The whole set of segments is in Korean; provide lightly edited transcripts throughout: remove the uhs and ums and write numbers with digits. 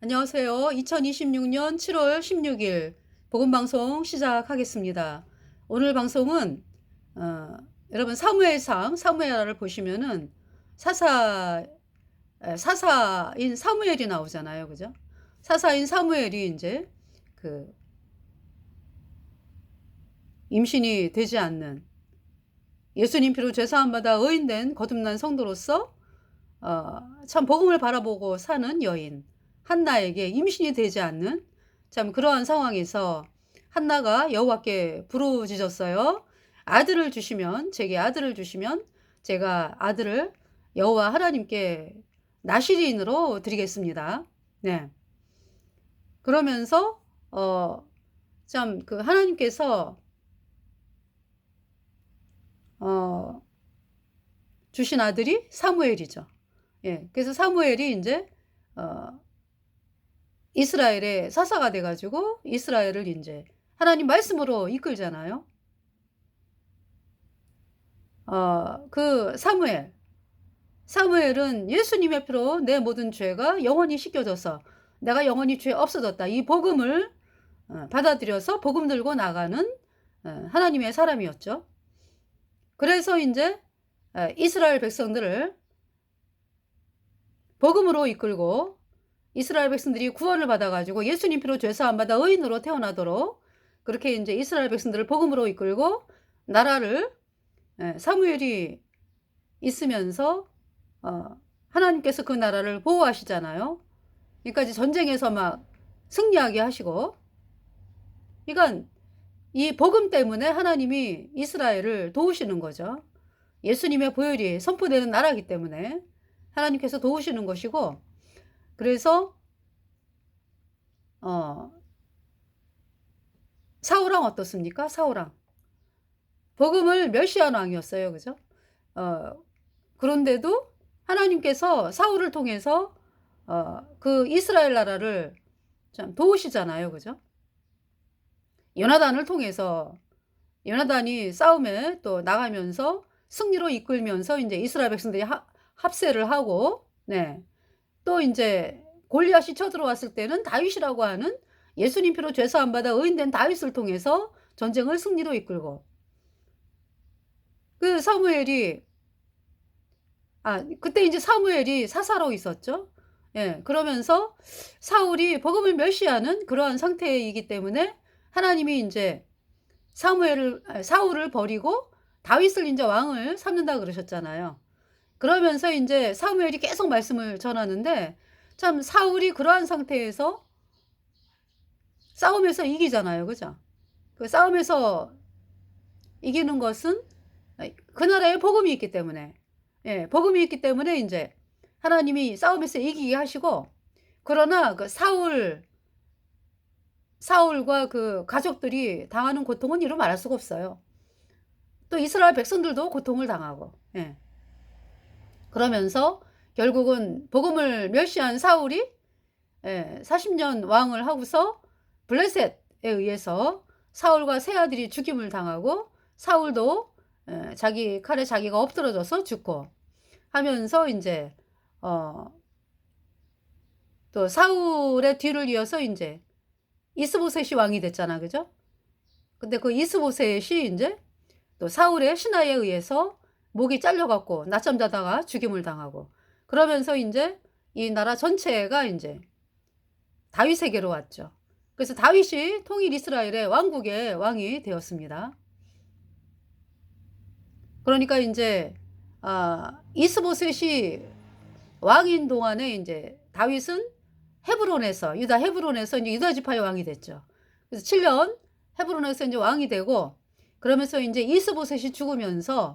안녕하세요. 2026년 7월 16일 복음방송 시작하겠습니다. 오늘 방송은 어, 여러분 사무엘상 사무엘하를 보시면은 사사 사사인 사무엘이 나오잖아요. 그죠? 사사인 사무엘이 이제 그 임신이 되지 않는 예수님 피로 죄사함 받아 의인된 거듭난 성도로서 참 복음을 바라보고 사는 여인 한나에게 임신이 되지 않는 참 그러한 상황에서 한나가 여호와께 부르짖었어요. 아들을 주시면 제게 아들을 주시면 제가 아들을 여호와 하나님께 나시린으로 드리겠습니다. 네. 그러면서 참 그 하나님께서 어 주신 아들이 사무엘이죠. 예. 그래서 사무엘이 인제 어 이스라엘의 사사가 돼 가지고 이스라엘을 인제 하나님 말씀으로 이끌잖아요. 그 사무엘은 예수님의 피로 내 모든 죄가 영원히 씻겨져서 내가 영원히 죄 없어졌다. 이 복음을 받아들여서 복음 들고 나가는 하나님의 사람이었죠. 그래서 인제 이스라엘 백성들을 복음으로 이끌고 이스라엘 백성들이 구원을 받아 가지고 예수님 피로 죄 사함 받아 의인으로 태어나도록 그렇게 인제 이스라엘 백성들을 복음으로 이끌고 나라를 사무엘이 있으면서 하나님께서 그 나라를 보호하시잖아요. 그러니까 이제 전쟁에서 막 승리하게 하시고 그러니깐 이 복음 때문에 하나님이 이스라엘을 도우시는 거죠. 예수님의 보혈이 선포되는 나라이기 때문에 하나님께서 도우시는 것이고 그래서 어 사울왕 어떻습니까? 사울왕. 복음을 멸시한 왕이었어요. 그죠? 어 그런데도 하나님께서 사울을 통해서 그 이스라엘 나라를 참 도우시잖아요. 그죠? 요나단을 통해서 요나단이 싸움에 또 나가면서 승리로 이끌면서 인제 이스라엘 백성들이 합세를 하고 네. 또 인제 골리앗이 쳐들어왔을 때는 다윗이라고 하는 예수님 피로 죄 사함 받아 의인된 다윗을 통해서 전쟁을 승리로 이끌고 그 사무엘이 그때 인제 사무엘이 사사로 있었죠. 예. 그러면서 사울이 복음을 멸시하는 그러한 상태이기 때문에 하나님이 인제 사울을 버리고 다윗을 인제 왕을 삼는다 그러셨잖아요. 그러면서 인제 사무엘이 계속 말씀을 전하는데 참 사울이 그러한 상태에서 싸움에서 이기잖아요. 그죠? 그 싸움에서 이기는 것은 그 나라에 복음이 있기 때문에 예 복음이 있기 때문에 인제 하나님이 싸움에서 이기게 하시고 그러나 그 사울과 그 가족들이 당하는 고통은 이루 말할 수가 없어요. 또 이스라엘 백성들도 고통을 당하고 예. 그러면서 결국은 복음을 멸시한 사울이 40년 왕을 하고서 블레셋에 의해서 사울과 세 아들이 죽임을 당하고 사울도 자기 칼에 자기가 엎드러져서 죽고 하면서 인제 어 또 사울의 뒤를 이어서 인제 이스보셋이 왕이 됐잖아. 그죠? 근데 그 이스보셋이 인제 또 사울의 신하에 의해서 목이 잘려 갖고 낮잠 자다가 죽임을 당하고 그러면서 인제 이 나라 전체가 인제 다윗에게로 왔죠. 그래서 다윗이 통일 이스라엘의 왕국의 왕이 되었습니다. 그러니까 인제 이스보셋이 왕인 동안에 인제 다윗은 헤브론에서 유다 헤브론에서 인제 유다 지파의 왕이 됐죠. 그래서 7년 헤브론에서 인제 왕이 되고 그러면서 인제 이스보셋이 죽으면서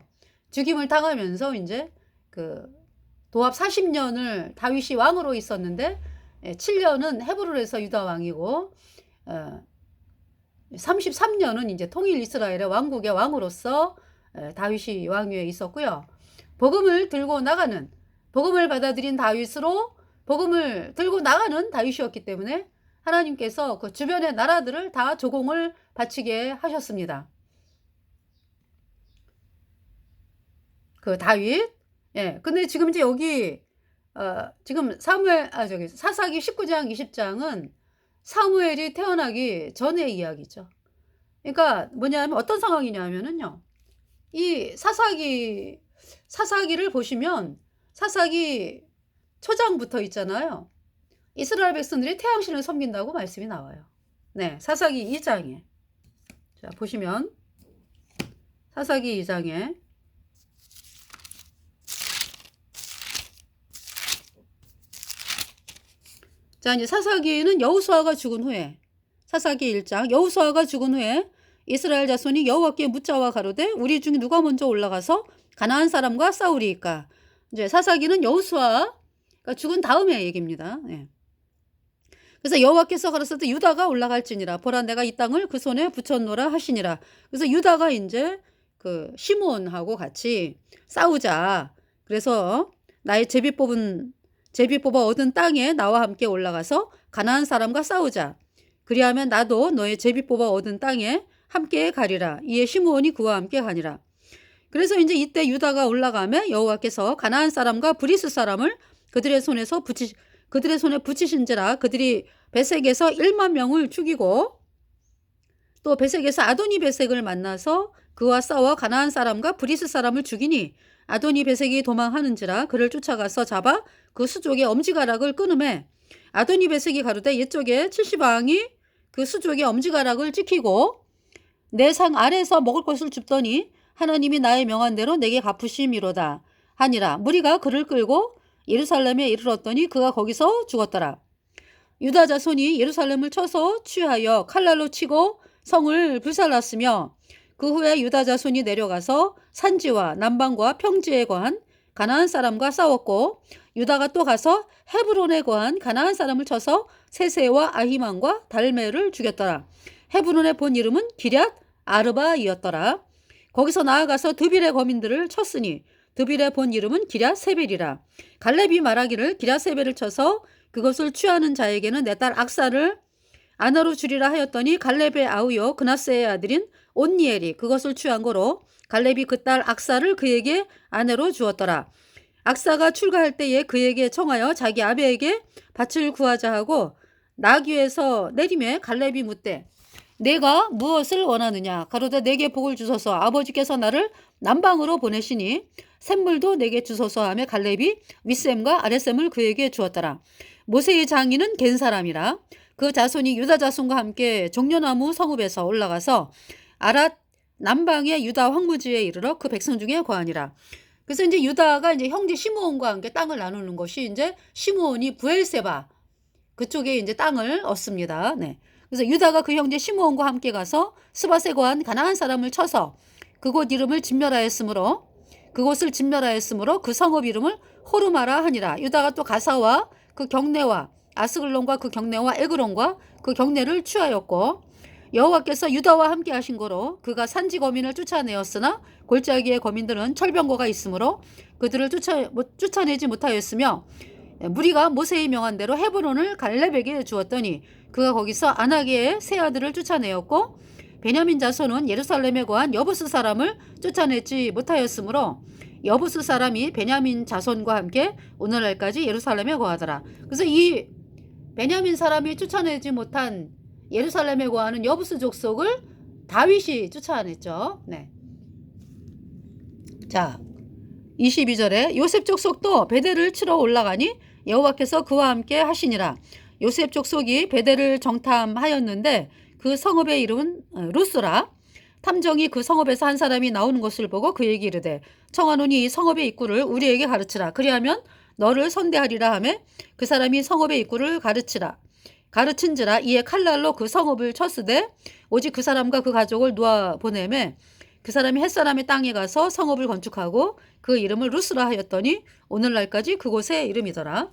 죽임을 당하면서 인제 그 도합 40 년을 다윗이 왕으로 있었는데 7 년은 헤브론에서 유다 왕이고 어 33 년은 인제 통일 이스라엘의 왕국의 왕으로서 다윗이 왕위에 있었고요. 복음을 들고 나가는 복음을 받아들인 다윗으로 복음을 들고 나가는 다윗이었기 때문에 하나님께서 그 주변의 나라들을 다 조공을 바치게 하셨습니다. 그 다윗. 예. 근데 지금 이제 여기 지금 사사기 19장 20장은 사무엘이 태어나기 전의 이야기죠. 그러니까 뭐냐면 어떤 상황이냐면은요. 이 사사기를 보시면 사사기 초장부터 있잖아요. 이스라엘 백성들이 태양신을 섬긴다고 말씀이 나와요. 네, 사사기 2장에. 자, 보시면 사사기 2장에 자, 이제 사사기는 여호수아가 죽은 후에 사사기 1장 여호수아가 죽은 후에 이스라엘 자손이 여호와께 묻자와 가로되 우리 중에 누가 먼저 올라가서 가나안 사람과 싸우리이까. 이제 사사기는 여호수아가 죽은 다음의 얘기입니다. 예. 그래서 여호와께서 가라사대 유다가 올라갈지니라 보라 내가 이 땅을 그 손에 붙였노라 하시니라. 그래서 유다가 이제 그 시므온하고 같이 싸우자. 그래서 나의 제비 뽑아 얻은 땅에 나와 함께 올라가서 가나안 사람과 싸우자. 그리하면 나도 너의 제비 뽑아 얻은 땅에 함께 가리라. 이에 시므온이 그와 함께 가니라. 그래서 이제 이때 유다가 올라가며 여호와께서 가나안 사람과 브리스 사람을 그들의 손에 붙이신지라. 그들이 베색에서 1만 명을 죽이고 또 베색에서 아도니 베색을 만나서 그와 싸워 가나안 사람과 브리스 사람을 죽이니 아도니 베색이 도망하는지라. 그를 쫓아가서 잡아 그 수족의 엄지가락을 끊음에 아도니 베색이 가로되 옛적에 70왕이 그 수족의 엄지가락을 찍히고 내 상 아래에서 먹을 것을 줍더니 하나님이 나의 명한 대로 내게 갚으심이로다 하니라. 무리가 그를 끌고 예루살렘에 이르렀더니 그가 거기서 죽었더라. 유다 자손이 예루살렘을 쳐서 취하여 칼날로 치고 성을 불살랐으며 그 후에 유다 자손이 내려가서 산지와 남방과 평지에 거한 가나안 사람과 싸웠고 유다가 또 가서 헤브론에 거한 가나안 사람을 쳐서 세세와 아히만과 달메를 죽였더라. 헤브론의 본 이름은 기럇 아르바이었더라. 거기서 나아가서 드빌의 거민들을 쳤으니 드빌의 본 이름은 기럇 세벨이라. 갈렙이 말하기를 기럇 세벨을 쳐서 그것을 취하는 자에게는 내 딸 악사를 아내로 주리라 하였더니 갈렙의 아우요 그나스의 아들인 온니엘이 그것을 취한 거로 갈렙이 그 딸 악사를 그에게 아내로 주었더라. 악사가 출가할 때에 그에게 청하여 자기 아베에게 밭을 구하자 하고 나귀에서 내림에 갈렙이 묻되 내가 무엇을 원하느냐. 가로되 내게 복을 주소서. 아버지께서 나를 남방으로 보내시니 샘물도 내게 주소서 하며 갈렙이 윗샘과 아랫샘을 그에게 주었더라. 모세의 장인은 겐 사람이라. 그 자손이 유다 자손과 함께 종려나무 성읍에서 올라가서 아랏 남방의 유다 황무지에 이르러 그 백성 중에 거하니라. 그래서 이제 유다가 이제 형제 시므온과 함께 땅을 나누는 것이 이제 시므온이 부엘세바 그쪽에 이제 땅을 얻습니다. 네. 그래서 유다가 그 형제 시므온과 함께 가서 스밧에 거한 가나안 사람을 쳐서 그곳 이름을 그곳을 진멸하였으므로 그 성읍 이름을 호르마라 하니라. 유다가 또 가사와 그 경내와 아스글론과 그 경내와 에그론과 그 경내를 취하였고 여호와께서 유다와 함께 하신 거로 그가 산지 거민을 쫓아내었으나 골짜기의 거민들은 철병거가 있으므로 그들을 쫓아내지 못하였으며 무리가 모세의 명한 대로 헤브론을 갈렙에게 주었더니 그가 거기서 아나게의 세 아들을 쫓아내었고 베냐민 자손은 예루살렘에 거한 여부스 사람을 쫓아내지 못하였으므로 여부스 사람이 베냐민 자손과 함께 오늘날까지 예루살렘에 거하더라. 그래서 이 베냐민 사람이 쫓아내지 못한 예루살렘에 거하는 여부스 족속을 다윗이 쫓아냈죠. 네. 자, 22절에 요셉 족속도 베델을 치러 올라가니 여호와께서 그와 함께 하시니라. 요셉 족속이 베델을 정탐하였는데 그 성읍의 이름은 루스라. 탐정이 그 성읍에서 한 사람이 나오는 것을 보고 그에게 이르되 청하노니 이 성읍의 입구를 우리에게 가르치라. 그리하면 너를 선대하리라 하매 그 사람이 성읍의 입구를 가르친지라. 이에 칼날로 그 성읍을 쳤으되 오직 그 사람과 그 가족을 놓아 보내매 그 사람이 햇사람의 땅에 가서 성읍을 건축하고 그 이름을 루스라 하였더니 오늘날까지 그곳의 이름이더라.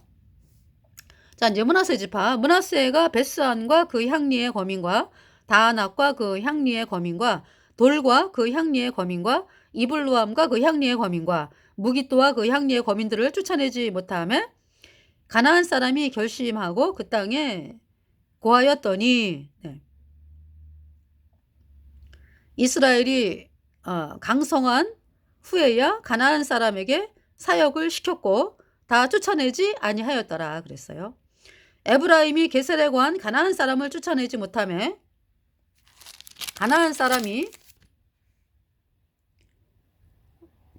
자, 이제 므낫세 지파. 므낫세가 베스안과 그 향리의 거민과 다아낙과 그 향리의 거민과 돌과 그 향리의 거민과 이블루암과 그 향리의 거민과 무기또와 그 향리의 거민들을 쫓아내지 못하며 가나안 사람이 결심하고 그 땅에 고하였더니 이스라엘이 강성한 후에야 가나안 사람에게 사역을 시켰고 다 쫓아내지 아니하였더라 그랬어요. 에브라임이 게셀에 거한 가나안 사람을 쫓아내지 못하며 가나안 사람이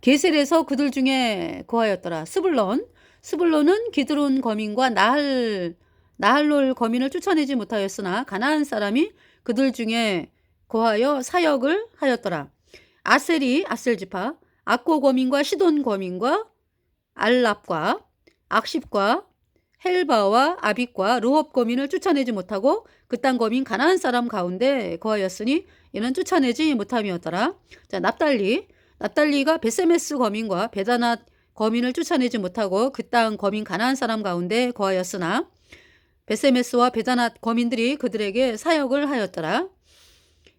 게셀에서 그들 중에 거하였더라. 스불론은 기드론 거민과 나할롤 거민을 쫓아내지 못하였으나 가나안 사람이 그들 중에 거하여 사역을 하였더라. 아셀지파 악고 거민과 시돈 거민과 알랍과 악십과 헬바와 아빅과 르홉 거민을 쫓아내지 못하고 그 땅 거민 가나안 사람 가운데 거하였으니 이는 쫓아내지 못함이었더라. 자, 납달리가 베세메스 거민과 베다낫 거민을 쫓아내지 못하고 그 땅 거민 가나안 사람 가운데 거하였으나 베세메스와 베다낫 거민들이 그들에게 사역을 하였더라.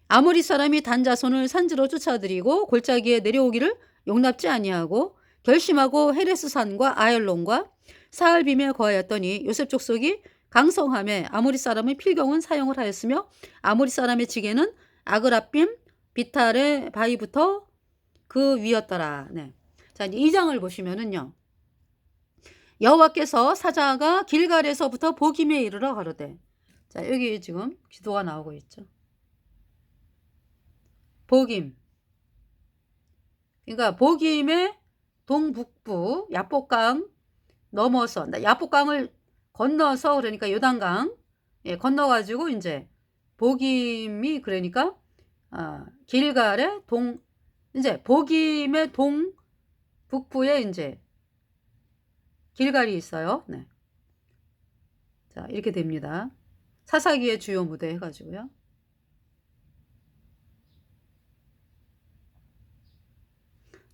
아모리 사람이 단 자손을 산지로 쫓아들이고 골짜기에 내려오기를 용납지 아니하고 결심하고 헤레스산과 아엘론과 사알빔에 거하였더니 요셉 족속이 강성함에 아모리 사람의 필경은 사용을 하였으며 아모리 사람의 지게는 아그라빔 비탈의 바위부터 그 위였더라. 네. 자, 이제 2장을 보시면은요. 여호와께서 사자가 길갈에서부터 보김에 이르러 가로되. 자, 여기 지금 기도가 나오고 있죠. 보김. 그러니까 보김의 동북부 야복강 넘어서 야복강을 건너서 그러니까 요단강 건너가지고 이제 보김이 그러니까 길갈의 이제 보김의 동북부에 이제 길갈이 있어요. 네. 자, 이렇게 됩니다. 사사기의 주요 무대 해가지고요.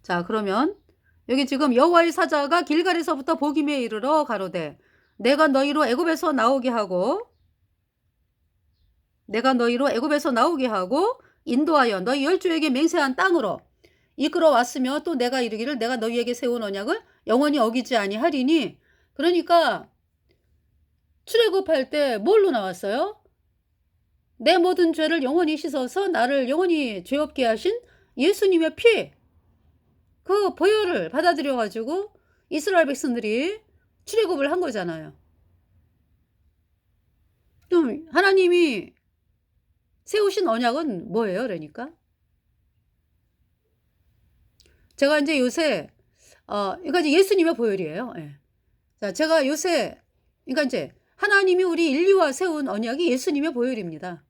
자, 그러면 여기 지금 여호와의 사자가 길갈에서부터 보김에 이르러 가로되 내가 너희로 애굽에서 나오게 하고 인도하여 너희 열조에게 맹세한 땅으로 이끌어 왔으며 또 내가 이르기를 내가 너희에게 세운 언약을 영원히 어기지 아니하리니. 그러니까 출애굽할 때 뭘로 나왔어요? 내 모든 죄를 영원히 씻어서 나를 영원히 죄 없게 하신 예수님의 피, 그 보혈을 받아들여 가지고 이스라엘 백성들이 출애굽을 한 거잖아요. 좀 하나님이 세우신 언약은 뭐예요? 그러니까 제가 이제 요새 이거 이제 예수님의 보혈이에요. 예. 자, 제가 요새 그러니까 이제 하나님이 우리 인류와 세운 언약이 예수님의 보혈입니다.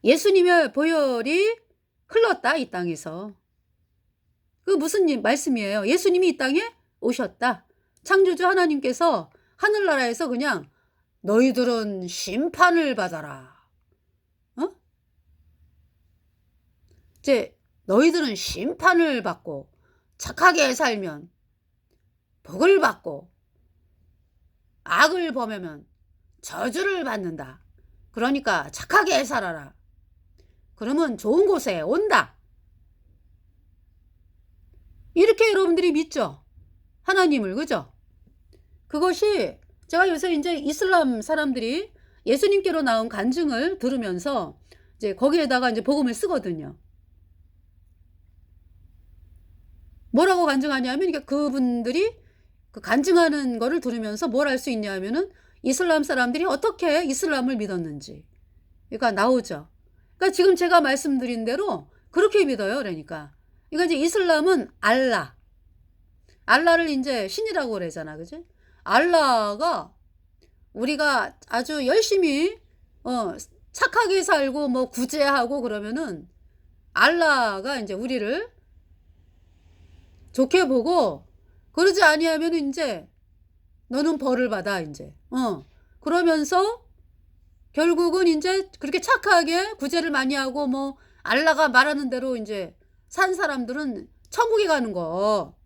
예수님의 보혈이 흘렀다 이 땅에서. 그 무슨 말씀이에요? 예수님이 이 땅에 오셨다. 창조주 하나님께서 하늘나라에서 그냥 너희들은 심판을 받아라. 이제 너희들은 심판을 받고 착하게 살면 복을 받고 악을 범하면 저주를 받는다. 그러니까 착하게 살아라. 그러면 좋은 곳에 온다. 이렇게 여러분들이 믿죠? 하나님을, 그죠? 그것이 제가 요새 이제 이슬람 사람들이 예수님께로 나온 간증을 들으면서 이제 거기에다가 이제 복음을 쓰거든요. 뭐라고 간증하냐면, 그러니까 그분들이 그 간증하는 거를 들으면서 뭘 알 수 있냐면은 이슬람 사람들이 어떻게 이슬람을 믿었는지. 그러니까 나오죠. 그러니까 지금 제가 말씀드린 대로 그렇게 믿어요. 그러니까. 이제 이슬람은 알라를 이제 신이라고 그러잖아. 그지? 알라가 우리가 아주 열심히, 착하게 살고 뭐 구제하고 그러면은 알라가 이제 우리를 좋게 보고 그러지 아니하면 이제 너는 벌을 받아 이제. 그러면서 결국은 이제 그렇게 착하게 구제를 많이 하고 뭐 알라가 말하는 대로 이제 산 사람들은 천국에 가는 거.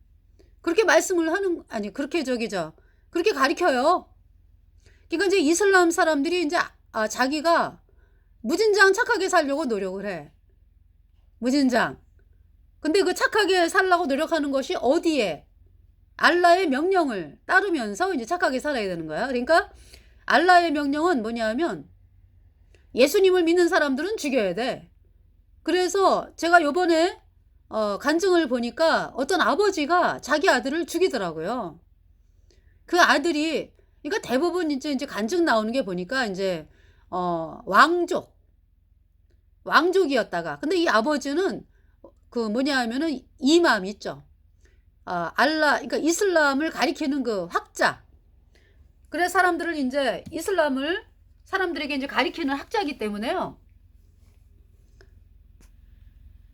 그렇게 말씀을 하는, 아니, 그렇게 그렇게 가르쳐요. 그러니까 이제 이슬람 사람들이 이제, 자기가 무진장 착하게 살려고 노력을 해. 무진장. 근데 그 착하게 살려고 노력하는 것이 어디에? 알라의 명령을 따르면서 이제 착하게 살아야 되는 거야. 그러니까 알라의 명령은 뭐냐면 예수님을 믿는 사람들은 죽여야 돼. 그래서 제가 요번에 간증을 보니까 어떤 아버지가 자기 아들을 죽이더라고요. 그 아들이, 그러니까 대부분 이제 간증 나오는 게 보니까 인제 왕족이었다가, 근데 이 아버지는 그 뭐냐 하면은 이맘 있죠. 알라, 그러니까 이슬람을 가리키는 그 학자. 그래 사람들을 인제 이슬람을 사람들에게 인제 가리키는 학자이기 때문에요.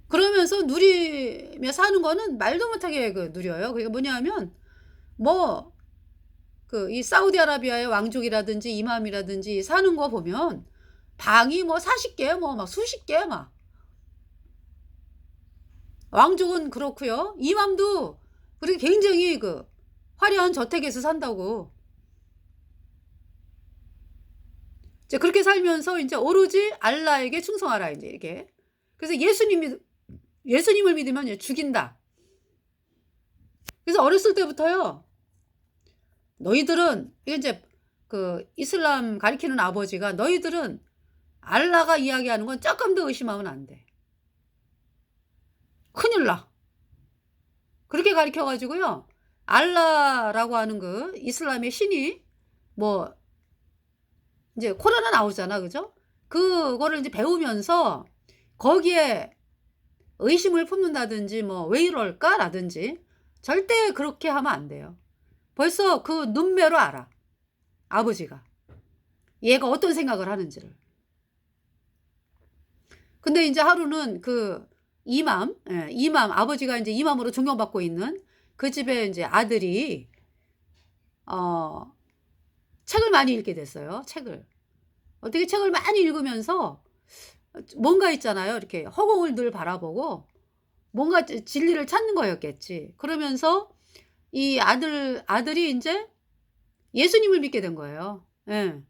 그러면서 누리며 사는 거는 말도 못하게 그 누려요. 그게 뭐냐 하면 뭐 그 이 사우디아라비아의 왕족이라든지 이맘이라든지 사는 거 보면 방이 뭐 40개 뭐 막 수십 개 막. 왕족은 그렇고요. 이맘도 그렇게 굉장히 그 화려한 저택에서 산다고. 이제 그렇게 살면서 인제 오로지 알라에게 충성하라 인제 이게. 그래서 예수님을 믿으면 얘 죽인다. 그래서 어렸을 때부터요. 너희들은 이게 인제 그 이슬람 가리키는 아버지가 너희들은 알라가 이야기하는 건 쪼끔도 의심하면 안 돼. 큰일 나. 그렇게 가르쳐 가지고요. 알라라고 하는 그 이슬람의 신이 뭐 인제 코란에 나오잖아. 그죠? 그거를 인제 배우면서 거기에 의심을 품는다든지 뭐 '왜 이럴까?'라든지 절대 그렇게 하면 안 돼요. 벌써 그 눈매로 알아, 아버지가. 얘가 어떤 생각을 하는지를. 근데 인제 하루는 그 이맘 아버지가 인제 이맘으로 존경받고 있는 그 집에 인제 아들이 어 책을 많이 읽게 됐어요, 책을. 어떻게 책을 많이 읽으면서 뭔가 있잖아요. 이렇게 허공을 늘 바라보고 뭔가 진리를 찾는 거였겠지. 그러면서 이 아들이 인제 예수님을 믿게 된 거예요. 예.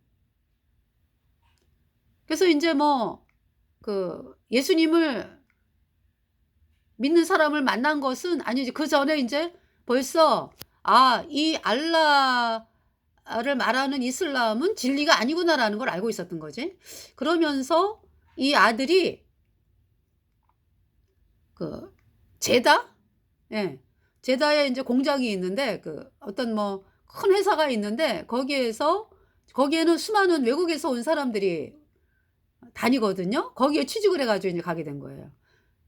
그래서 인제 뭐 그 예수님을 믿는 사람을 만난 것은 아니지, 그전에 인제 벌써 '아 이 알라를 말하는 이슬람은 진리가 아니구나.'라는 걸 알고 있었던 거지. 그러면서 이 아들이 그 제다? 예. 제다에 인제 공장이 있는데 그 어떤 뭐 큰 회사가 있는데 거기에는 수많은 외국에서 온 사람들이 다니거든요. 거기에 취직을 해 가지고 인제 가게 된 거예요,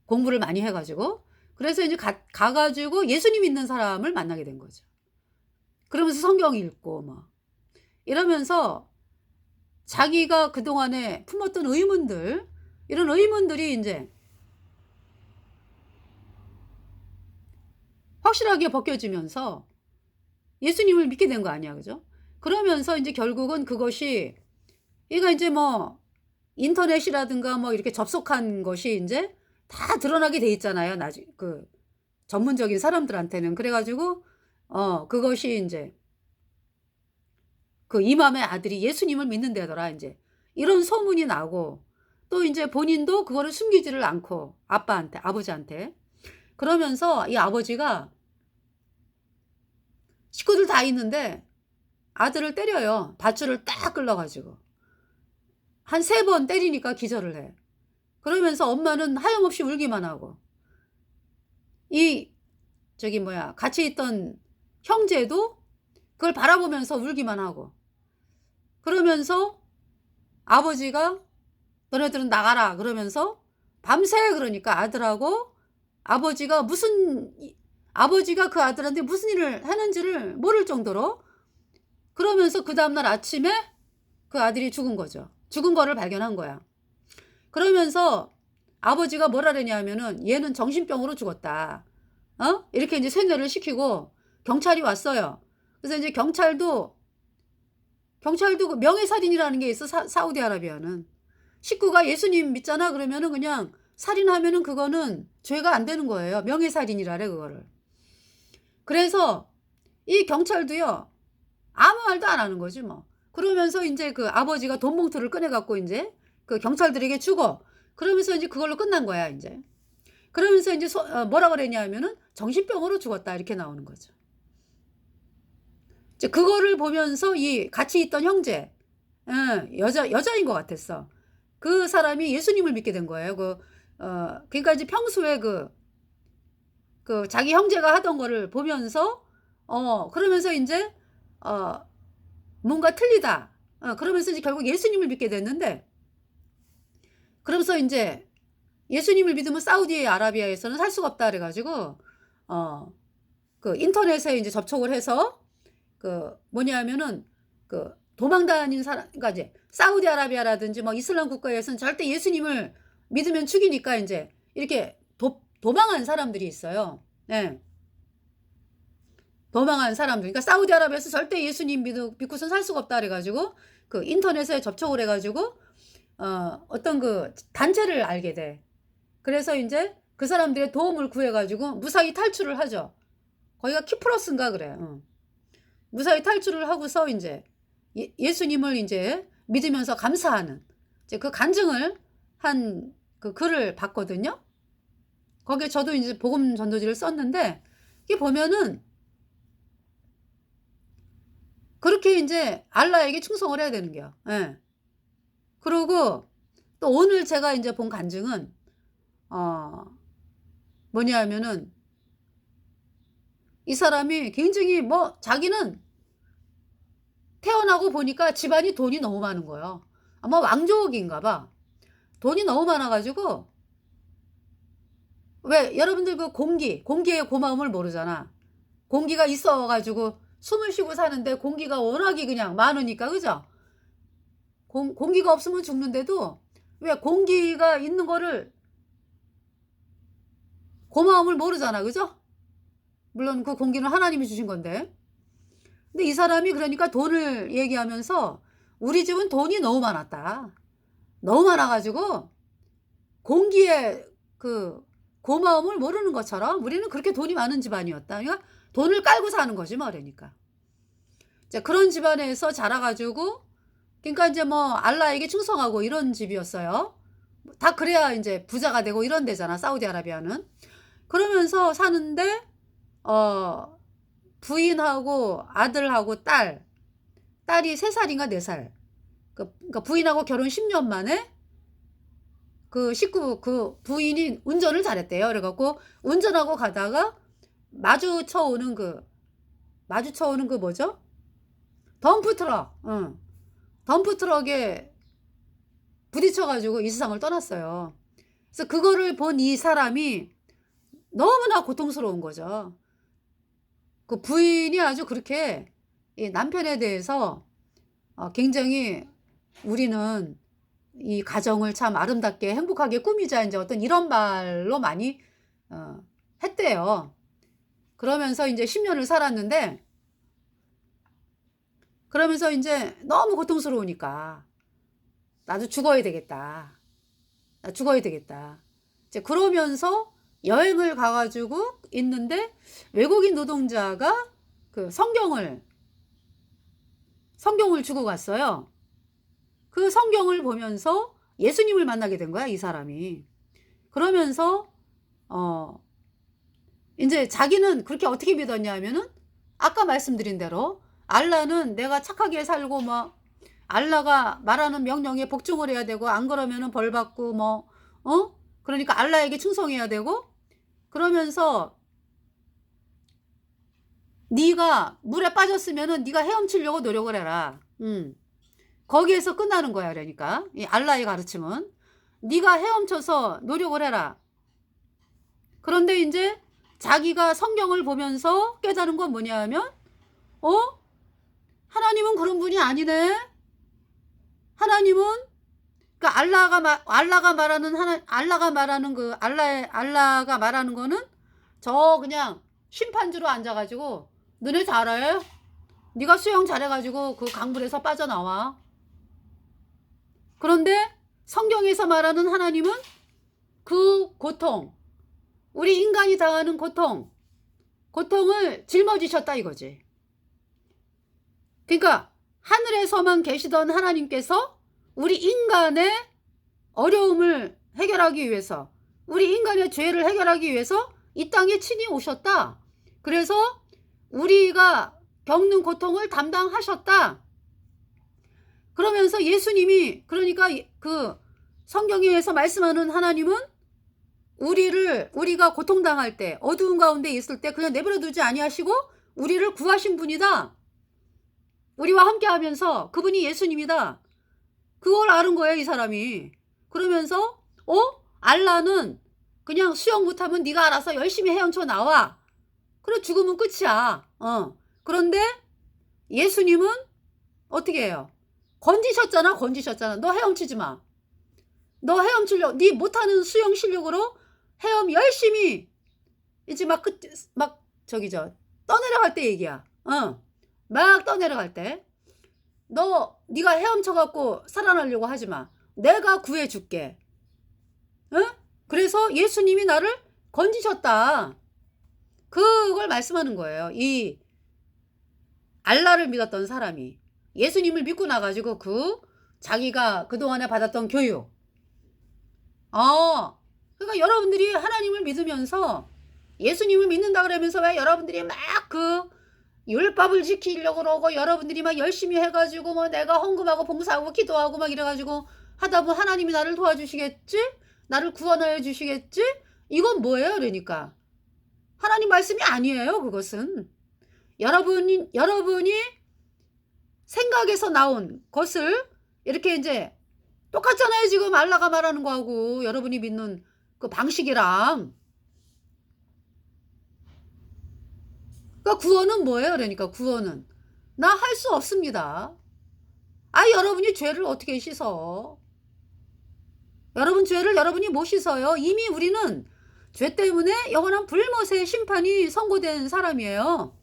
공부를 많이 해 가지고. 그래서 인제 가 가지고 예수님 믿는 사람을 만나게 된 거죠. 그러면서 성경 읽고 뭐 이러면서 자기가 그동안에 품었던 의문들, 이런 의문들이 인제 확실하게 벗겨지면서 예수님을 믿게 된 거 아니야. 그죠? 그러면서 인제 결국은 그것이, 얘가 인제 뭐 인터넷이라든가 뭐 이렇게 접속한 것이 인제 다 드러나게 돼 있잖아요, 그 전문적인 사람들한테는. 그래 가지고 그것이 인제 그 이맘의 아들이 예수님을 믿는다더라 인제. 이런 소문이 나고, 또 인제 본인도 그거를 숨기지를 않고 아버지한테. 그러면서 이 아버지가 식구들 다 있는데 아들을 때려요. 밧줄을 딱 끌러 가지고. 한 3번 때리니까 기절을 해. 그러면서 엄마는 하염없이 울기만 하고, 이 저기 뭐야 같이 있던 형제도 그걸 바라보면서 울기만 하고, 그러면서 아버지가 "너네들은 나가라." 그러면서 밤새, 그러니까 아들하고 아버지가 그 아들한테 무슨 일을 하는지를 모를 정도로, 그러면서 그다음 날 아침에 그 아들이 죽은 거죠. 죽은 거를 발견한 거야. 그러면서 아버지가 뭐라 그랬냐면은 "얘는 정신병으로 죽었다." 이렇게 인제 세뇌를 시키고 경찰이 왔어요. 그래서 인제 경찰도 그 명예살인이라는 게 있어, 사우디아라비아는. 식구가 "예수님 믿잖아." 그러면은 그냥 살인하면은 그거는 죄가 안 되는 거예요. 명예살인이라래 그거를. 그래서 이 경찰도요 아무 말도 안 하는 거지 뭐. 그러면서 인제 그 아버지가 돈 봉투를 꺼내 갖고 인제 그 경찰들에게 주고, 그러면서 인제 그걸로 끝난 거야 인제. 그러면서 인제 뭐라 그랬냐면은 "정신병으로 죽었다." 이렇게 나오는 거죠. 이제 그거를 보면서 이 같이 있던 형제, 여자인 것 같았어. 그 사람이 예수님을 믿게 된 거예요. 그러니까 이제 평소에 그 그 자기 형제가 하던 거를 보면서 그러면서 인제 뭔가 틀리다. 그러면서 이제 결국 예수님을 믿게 됐는데, 그러면서 인제 예수님을 믿으면 사우디아라비아에서는 살 수가 없다 그래 가지고 그 인터넷에 인제 접촉을 해서 그 뭐냐면은 그 도망 다닌 사람, 그러니까 이제 사우디아라비아라든지 뭐 이슬람 국가에서는 절대 예수님을 믿으면 죽이니까 인제 이렇게 도망한 사람들이 있어요. 예. 도망한 사람들. 그러니까 사우디아라비아에서 절대 예수님 믿고선 살 수가 없다 그래 가지고 그 인터넷에 접촉을 해 가지고 어떤 그 단체를 알게 돼. 그래서 인제 그 사람들의 도움을 구해 가지고 무사히 탈출을 하죠. 거기가 키프로스인가 그래. 무사히 탈출을 하고서 인제 예수님을 인제 믿으면서 감사하는 이제 그 간증을 한 그 글을 봤거든요. 거기에 저도 인제 복음 전도지를 썼는데, 이게 보면은 그렇게 인제 알라에게 충성을 해야 되는겨. 예. 그러고 또 오늘 제가 인제 본 간증은 어 뭐냐하면은 이 사람이 굉장히 뭐 자기는 태어나고 보니까 집안이 돈이 너무 많은 거예요. 아마 왕족인가 봐. 돈이 너무 많아 가지고, 왜 여러분들 그 공기의 고마움을 모르잖아. 공기가 있어 가지고 숨을 쉬고 사는데 공기가 워낙에 그냥 많으니까, 그죠? 공기가 없으면 죽는데도 왜 공기가 있는 거를 고마움을 모르잖아. 그죠? 물론 그 공기는 하나님이 주신 건데. 근데 이 사람이 그러니까 돈을 얘기하면서 우리 집은 돈이 너무 많았다. 너무 많아 가지고 공기의 그 고마움을 모르는 것처럼 우리는 그렇게 돈이 많은 집안이었다. 그러니까 돈을 깔고 사는 거지 뭐, 그러니까. 이제 그런 집안에서 자라 가지고, 그러니까 인제 뭐 알라에게 충성하고 이런 집이었어요. 다 그래야 인제 부자가 되고 이런 데잖아, 사우디아라비아는. 그러면서 사는데 부인하고 아들하고 딸이 3 살인가 4 살. 그러니까 부인하고 결혼 10년 만에 그 부인이 운전을 잘했대요. 그래 갖고 운전하고 가다가 마주쳐 오는 그 뭐죠? 덤프트럭. 덤프트럭에 부딪혀 가지고 이 세상을 떠났어요. 그래서 그거를 본 이 사람이 너무나 고통스러운 거죠. 그 부인이 아주 그렇게 이 남편에 대해서 굉장히 "우리는 이 가정을 참 아름답게 행복하게 꾸미자." 인제 어떤 이런 말로 많이 했대요. 그러면서 인제 10 년을 살았는데, 그러면서 인제 너무 고통스러우니까 '나도 죽어야 되겠다. 나 죽어야 되겠다.' 이제 그러면서 여행을 가 가지고 있는데 외국인 노동자가 그 성경을 주고 갔어요. 그 성경을 보면서 예수님을 만나게 된 거야, 이 사람이. 그러면서 인제 자기는 그렇게 어떻게 믿었냐 하면은 아까 말씀드린 대로 알라는 내가 착하게 살고 뭐 알라가 말하는 명령에 복종을 해야 되고 안 그러면은 벌 받고 뭐 그러니까 알라에게 충성해야 되고, 그러면서 네가 물에 빠졌으면은 네가 헤엄치려고 노력을 해라. 거기에서 끝나는 거야, 그러니까. 이 알라의 가르침은. 네가 헤엄쳐서 노력을 해라. 그런데 인제 자기가 성경을 보면서 깨달은 건 뭐냐 하면 하나님은 그런 분이 아니네. 하나님은, 그러니까 알라가 말하는 거는 저 그냥 심판주로 앉아 가지고 "너네 잘해. 네가 수영 잘해 가지고 그 강물에서 빠져나와." 그런데 성경에서 말하는 하나님은 그 고통, 우리 인간이 당하는 고통을 짊어지셨다 이거지. 그러니까 하늘에서만 계시던 하나님께서 우리 인간의 어려움을 해결하기 위해서, 우리 인간의 죄를 해결하기 위해서 이 땅에 친히 오셨다. 그래서 우리가 겪는 고통을 담당하셨다. 그러면서 예수님이, 그러니까 그 성경에서 말씀하는 하나님은 우리가 고통당할 때, 어두운 가운데 있을 때 그냥 내버려 두지 아니하시고 우리를 구하신 분이다. 우리와 함께 하면서 그분이 예수님이다. 그걸 아는 거예요, 이 사람이. 그러면서 알라는 그냥 수영 못하면 네가 알아서 열심히 헤엄쳐 나와. 그래, 죽으면 끝이야. 그런데 예수님은 어떻게 해요? 건지셨잖아. 너 헤엄치지 마. 너 헤엄치려고, 네 못하는 수영 실력으로 헤엄 열심히, 이제 막 떠내려갈 때 얘기야. 막 떠내려갈 때. 네가 헤엄쳐갖고 살아나려고 하지 마. 내가 구해줄게. 그래서 예수님이 나를 건지셨다. 그걸 말씀하는 거예요. 이 알라를 믿었던 사람이 예수님을 믿고 나가지고 자기가 그동안에 받았던 교육. 그러니까 여러분들이 하나님을 믿으면서 예수님을 믿는다 그러면서 왜 여러분들이 막 율법을 지키려고 그러고 여러분들이 막 열심히 해가지고 뭐 내가 헌금하고 봉사하고 기도하고 막 이래가지고 하다 보면 하나님이 나를 도와주시겠지? 나를 구원하여 주시겠지? 이건 뭐예요? 그러니까 하나님 말씀이 아니에요. 그것은 여러분이 생각에서 나온 것을 이렇게 이제 똑같잖아요. 지금 알라가 말하는 거하고 여러분이 믿는 그 방식이랑. 그러니까 구원은 뭐예요? 그러니까 구원은 나 할 수 없습니다. 여러분이 죄를 어떻게 씻어? 여러분 죄를 여러분이 못 씻어요. 이미 우리는 죄 때문에 영원한 불못의 심판이 선고된 사람이에요.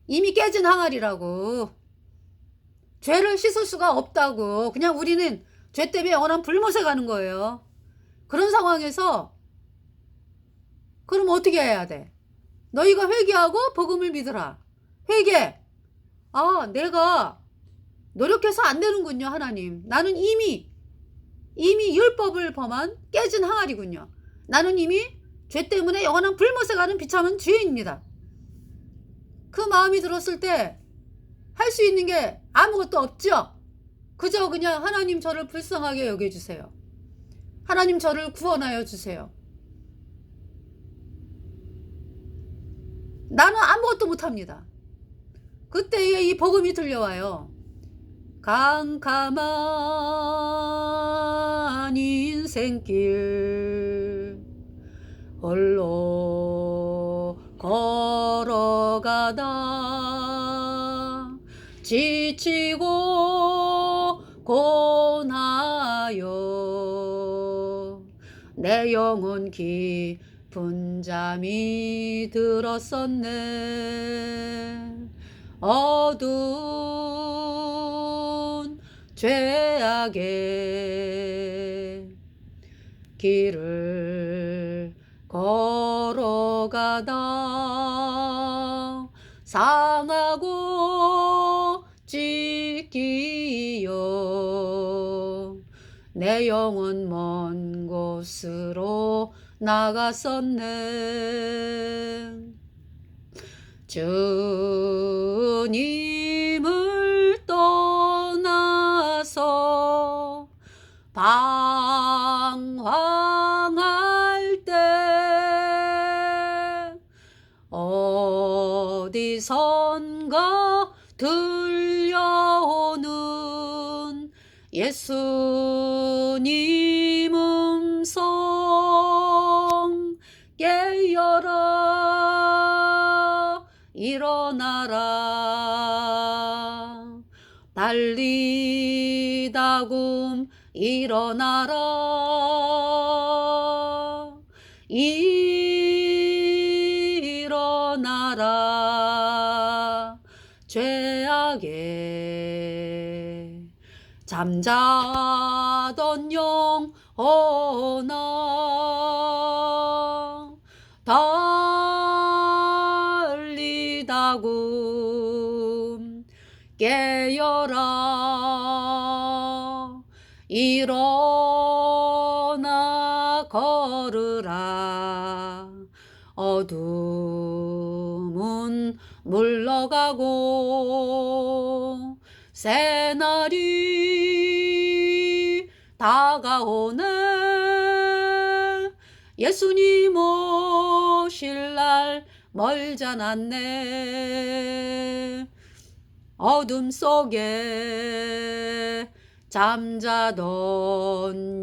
이미 깨진 항아리라고. 죄를 씻을 수가 없다고. 그냥 우리는 죄 때문에 영원한 불못에 가는 거예요. 그런 상황에서 그럼 어떻게 해야 돼? 너희가 회개하고 복음을 믿으라. 회개. 내가 노력해서 안 되는군요, 하나님. 나는 이미 율법을 범한 깨진 항아리군요. 나는 이미 죄 때문에 영원한 불못에 가는 비참한 죄인입니다. 그 마음이 들었을 때 할 수 있는 게 아무것도 없죠. 그저 그냥 하나님 저를 불쌍하게 여겨주세요. 하나님 저를 구원하여 주세요. 나는 아무것도 못합니다. 그때에 이 복음이 들려와요. 캄캄한 인생길 홀로 걸어가다 지치고 고나요 내 영혼 깊은 잠이 들었었네. 어두운 죄악의 길을 걸어가다 상하고 찢기어 내 영혼 먼 곳으로 나갔었네. 주님을 떠나서 방황할 때 어디선가 들려오는 예수님 음성 깨어라 일어나라 달리다굼 일어나라 일어나라 죄악에 잠자던 영혼아 달리다굼 깨어라 일어나 걸으라 어둠은 물러가고 새날이 다가오네 예수님 오실 날 멀잖 않네. 어둠 속에 잠자던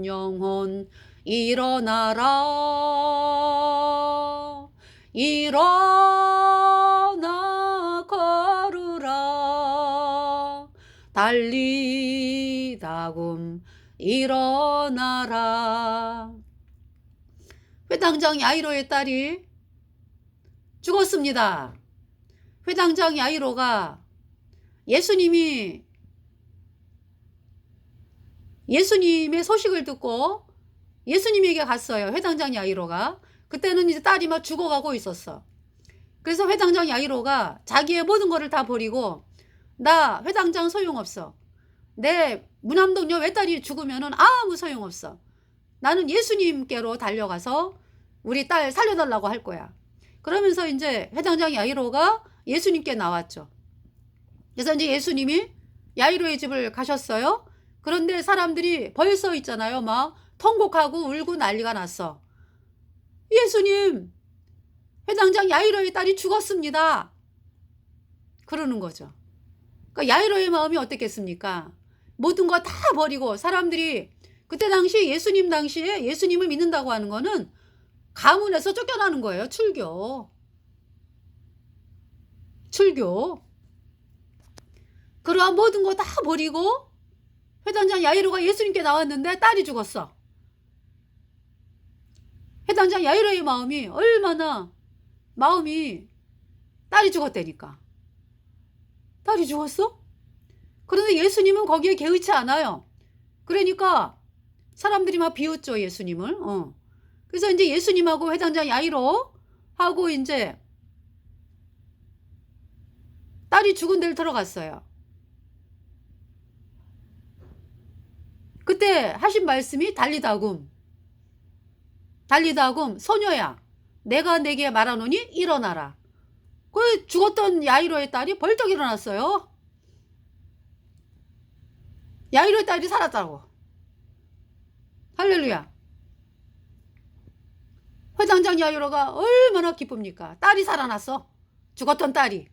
영혼 일어나라. 일어나 걸으라. 달리다굼 일어나라. 회당장 야이로의 딸이 죽었습니다. 회당장 야이로가 예수님의 소식을 듣고 예수님에게 갔어요. 회당장 야이로가. 그때는 이제 딸이 막 죽어가고 있었어. 그래서 회당장 야이로가 자기의 모든 거를 다 버리고, 나 회당장 소용없어. 내 무남동녀 외딸이 죽으면은 아무 소용없어. 나는 예수님께로 달려가서 우리 딸 살려달라고 할 거야. 그러면서 이제 회당장 야이로가 예수님께 나왔죠. 그래서 이제 예수님이 야이로의 집을 가셨어요. 그런데 사람들이 벌써 있잖아요. 막 통곡하고 울고 난리가 났어. 예수님, 회당장 야이로의 딸이 죽었습니다. 그러는 거죠. 그러니까 야이로의 마음이 어땠겠습니까? 모든 거 다 버리고 사람들이 그때 당시 당시에 예수님을 믿는다고 하는 거는 가문에서 쫓겨나는 거예요. 출교. 그러한 모든 거 다 버리고 회당장 야이로가 예수님께 나왔는데 딸이 죽었어. 회당장 야이로의 마음이 얼마나 딸이 죽었다니까. 딸이 죽었어? 그런데 예수님은 거기에 개의치 않아요. 그러니까 사람들이 막 비웃죠, 예수님을. 그래서 이제 예수님하고 회당장 야이로 하고 이제 딸이 죽은 데를 들어갔어요. 그때 하신 말씀이 달리다굼, 소녀야, 내가 내게 말하노니 일어나라. 그 죽었던 야이로의 딸이 벌떡 일어났어요. 야이로의 딸이 살았다고. 할렐루야. 회당장 야이로가 얼마나 기쁩니까? 딸이 살아났어. 죽었던 딸이.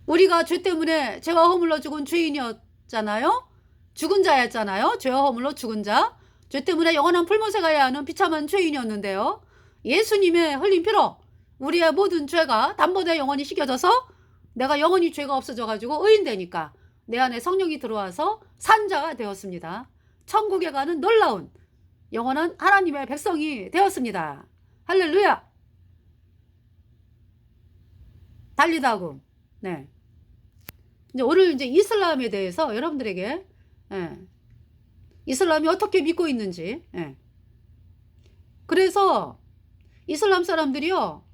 우리가 죄 때문에 죄와 허물로 죽은 죄인이었잖아요. 죽은 자였잖아요. 죄와 허물로 죽은 자. 죄 때문에 영원한 풀못에 가야 하는 비참한 죄인이었는데요. 예수님의 흘린 피로 우리의 모든 죄가 단번에 영원히 씻겨져서 내가 영원히 죄가 없어져가지고 의인되니까 내 안에 성령이 들어와서 산자가 되었습니다. 천국에 가는 놀라운 영원한 하나님의 백성이 되었습니다. 할렐루야. 달리다굼. 네. 이제 오늘 이제 이슬람에 대해서 여러분들에게 이슬람이 어떻게 믿고 있는지. 그래서 이슬람 사람들이요,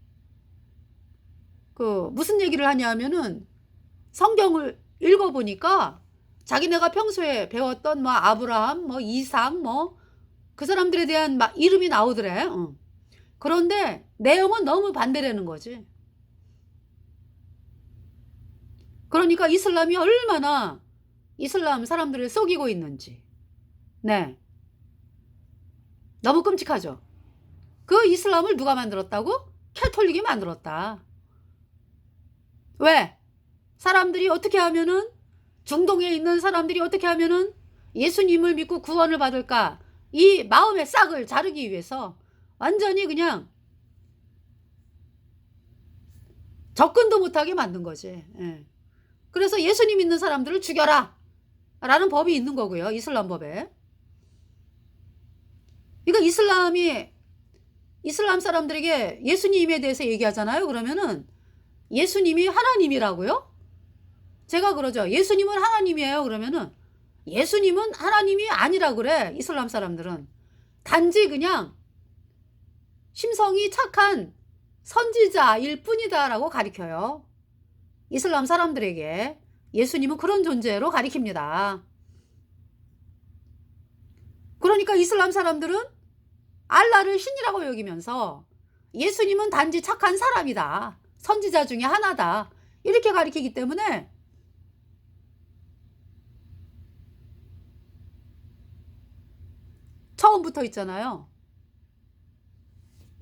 그 무슨 얘기를 하냐면은 성경을 읽어보니까 자기네가 평소에 배웠던 뭐 아브라함, 뭐 이삭, 뭐 그 사람들에 대한 막 이름이 나오더래. 그런데 내용은 너무 반대라는 거지. 그러니까 이슬람이 얼마나 이슬람 사람들을 속이고 있는지. 네. 너무 끔찍하죠. 그 이슬람을 누가 만들었다고? 캐톨릭이 만들었다. 왜? 사람들이 어떻게 하면은, 중동에 있는 사람들이 어떻게 하면은 예수님을 믿고 구원을 받을까? 이 마음의 싹을 자르기 위해서 완전히 그냥 접근도 못하게 만든 거지. 그래서 예수님 믿는 사람들을 죽여라 라는 법이 있는 거고요. 이슬람 법에. 그러니까 이슬람 사람들에게 예수님에 대해서 얘기하잖아요. 그러면은 예수님이 하나님이라고요? 제가 그러죠. 예수님은 하나님이에요. 그러면은 예수님은 하나님이 아니라 그래. 이슬람 사람들은 단지 그냥 심성이 착한 선지자일 뿐이다 라고 가리켜요. 이슬람 사람들에게 예수님은 그런 존재로 가리킵니다. 그러니까 이슬람 사람들은 알라를 신이라고 여기면서 예수님은 단지 착한 사람이다, 선지자 중에 하나다, 이렇게 가리키기 때문에 처음부터 있잖아요.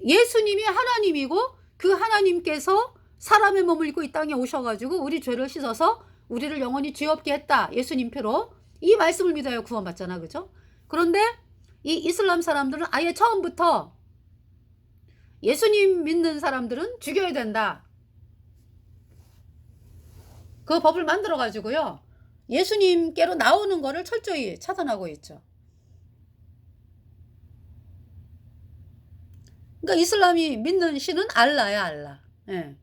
예수님이 하나님이고 그 하나님께서 사람의 몸을 입고 이 땅에 오셔가지고 우리 죄를 씻어서 우리를 영원히 죄 없게 했다. 예수님 표로. 이 말씀을 믿어야 구원받잖아. 그죠? 그런데 이 이슬람 사람들은 아예 처음부터 예수님 믿는 사람들은 죽여야 된다. 그 법을 만들어 가지고요. 예수님께로 나오는 거를 철저히 차단하고 있죠. 그러니까 이슬람이 믿는 신은 알라야, 알라. 예.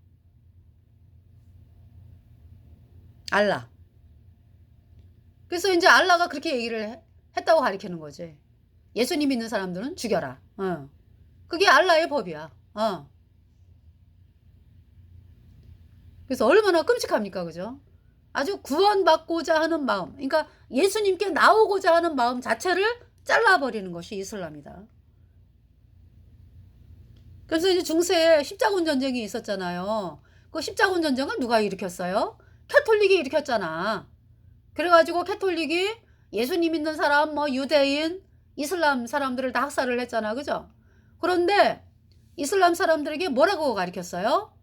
알라. 그래서 이제 알라가 그렇게 얘기를 했다고 가리키는 거지. 예수님 믿는 사람들은 죽여라. 그게 알라의 법이야. 그래서 얼마나 끔찍합니까? 그죠? 아주 구원받고자 하는 마음, 그러니까 예수님께 나오고자 하는 마음 자체를 잘라버리는 것이 이슬람이다. 그래서 이제 중세에 십자군 전쟁이 있었잖아요. 그 십자군 전쟁을 누가 일으켰어요? 캐톨릭이 일으켰잖아. 그래가지고 캐톨릭이 예수님 믿는 사람, 뭐 유대인, 이슬람 사람들을 다 학살을 했잖아. 그죠? 그런데 이슬람 사람들에게 뭐라고 가르쳤어요?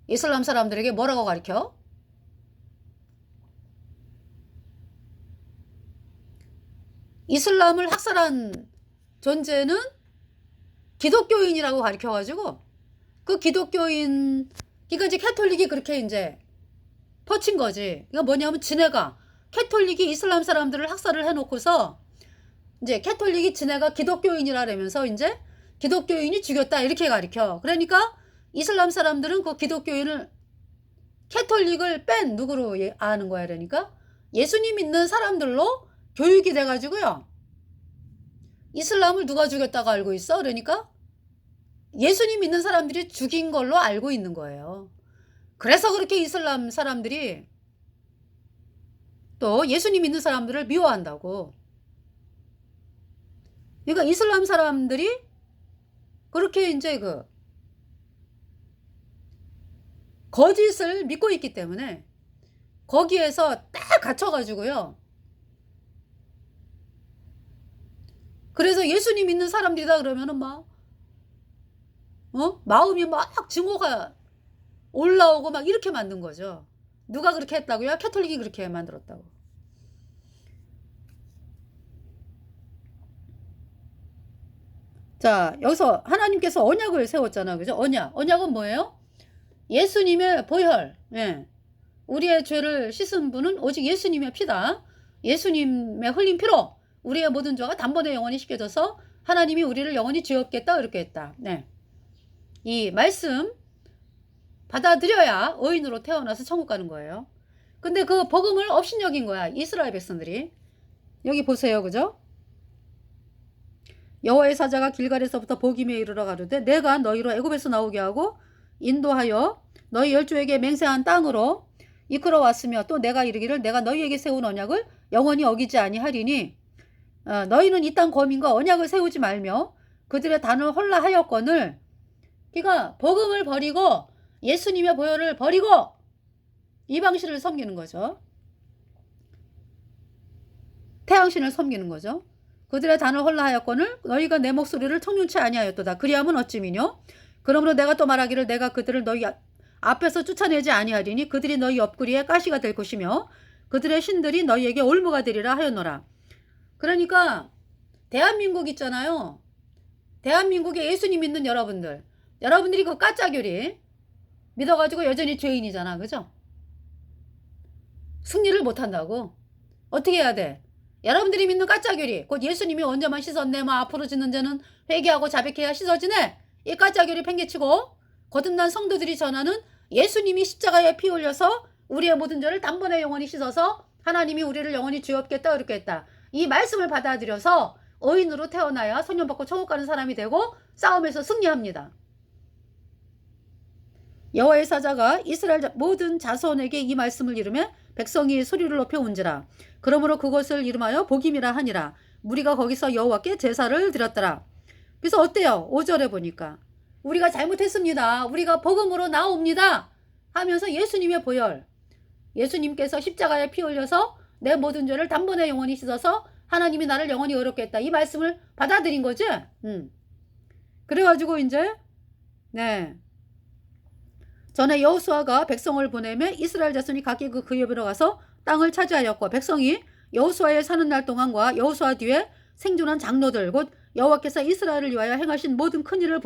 이슬람 사람들에게 뭐라고 가르쳐? 이슬람을 학살한 존재는 기독교인이라고 가르쳐가지고 그 기독교인, 그러니까 이제 캐톨릭이 그렇게 이제 퍼친 거지. 이거 뭐냐면 지네가 캐톨릭이 이슬람 사람들을 학살을 해놓고서 이제 캐톨릭이 지네가 기독교인이라면서 이제 기독교인이 죽였다 이렇게 가르쳐. 그러니까 이슬람 사람들은 그 기독교인을, 캐톨릭을 뺀 누구로 아는 거야. 그러니까 예수님 믿는 사람들로 교육이 돼가지고요. 이슬람을 누가 죽였다고 알고 있어? 그러니까 예수님 믿는 사람들이 죽인 걸로 알고 있는 거예요. 그래서 그렇게 이슬람 사람들이 또 예수님 믿는 사람들을 미워한다고. 그러니까 이슬람 사람들이 그렇게 이제 그 거짓을 믿고 있기 때문에 거기에서 딱 갇혀가지고요. 그래서 예수님 믿는 사람들이다 그러면은 막, 마음이 막 증오가 올라오고 막 이렇게 만든 거죠. 누가 그렇게 했다고요? 캐톨릭이 그렇게 만들었다고. 자, 여기서 하나님께서 언약을 세웠잖아. 그죠? 언약은 뭐예요? 예수님의 보혈. 예. 우리의 죄를 씻은 분은 오직 예수님의 피다. 예수님의 흘린 피로 우리의 모든 죄가 단번에 영원히 씻겨져서 하나님이 우리를 영원히 죄 없게 했다. 이렇게 했다. 네. 이 말씀 받아들여야 의인으로 태어나서 천국 가는 거예요. 근데 그 복음을 업신여긴 거야. 이스라엘 백성들이. 여기 보세요. 그죠? 여호와의 사자가 길갈에서부터 보김에 이르러 가로되 내가 너희로 애굽에서 나오게 하고 인도하여 너희 열조에게 맹세한 땅으로 이끌어 왔으며 또 내가 이르기를 내가 너희에게 세운 언약을 영원히 어기지 아니하리니 너희는 이 땅 거민과 언약을 세우지 말며 그들의 단을 헐라 하였거늘. 그러니까 복음을 버리고 예수님의 보혈을 버리고 이방신을 섬기는 거죠. 태양신을 섬기는 거죠. 그들의 단을 헐라 하였거늘 너희가 내 목소리를 청년치 아니하였도다. 그리하면 어찌미뇨? 그러므로 내가 또 말하기를 내가 그들을 너희 앞에서 쫓아내지 아니하리니 그들이 너희 옆구리에 가시가 될 것이며 그들의 신들이 너희에게 올무가 되리라 하였노라. 그러니까 대한민국 있잖아요. 대한민국에 예수님 믿는 여러분들이 그 가짜교리 믿어가지고 여전히 죄인이잖아. 그죠? 승리를 못한다고. 어떻게 해야 돼? 여러분들이 믿는 가짜교리, 곧 예수님이 언제만 씻었네, 뭐 앞으로 짓는 죄는 회개하고 자백해야 씻어지네. 이 가짜교리 팽개치고 거듭난 성도들이 전하는 예수님이 십자가에 피 흘려서 우리의 모든 죄를 단번에 영원히 씻어서 하나님이 우리를 영원히 죄 없게 했다 그렇게 했다. 이 말씀을 받아들여서 의인으로 태어나야 선년받고 천국 가는 사람이 되고 싸움에서 승리합니다. 여호와의 사자가 이스라엘 모든 자손에게 이 말씀을 이르매 백성이 소리를 높여 온지라. 그러므로 그것을 이름하여 복임이라 하니라. 무리가 거기서 여호와께 제사를 드렸더라. 그래서 어때요? 5절에 보니까 우리가 잘못했습니다. 우리가 복음으로 나옵니다. 하면서 예수님의 보혈, 예수님께서 십자가에 피 흘려서 내 모든 죄를 단번에 영원히 씻어서 하나님이 나를 영원히 어렵게 했다. 이 말씀을 받아들인 거지. 그래가지고 이제 네. 전에 여호수아가 백성을 보내매 이스라엘 자손이 각기 그 옆으로 가서 땅을 차지하였고 백성이 여호수아의 사는 날 동안과 여호수아 뒤에 생존한 장로들 곧 여호와께서 이스라엘을 위하여 행하신 모든 큰 일을 본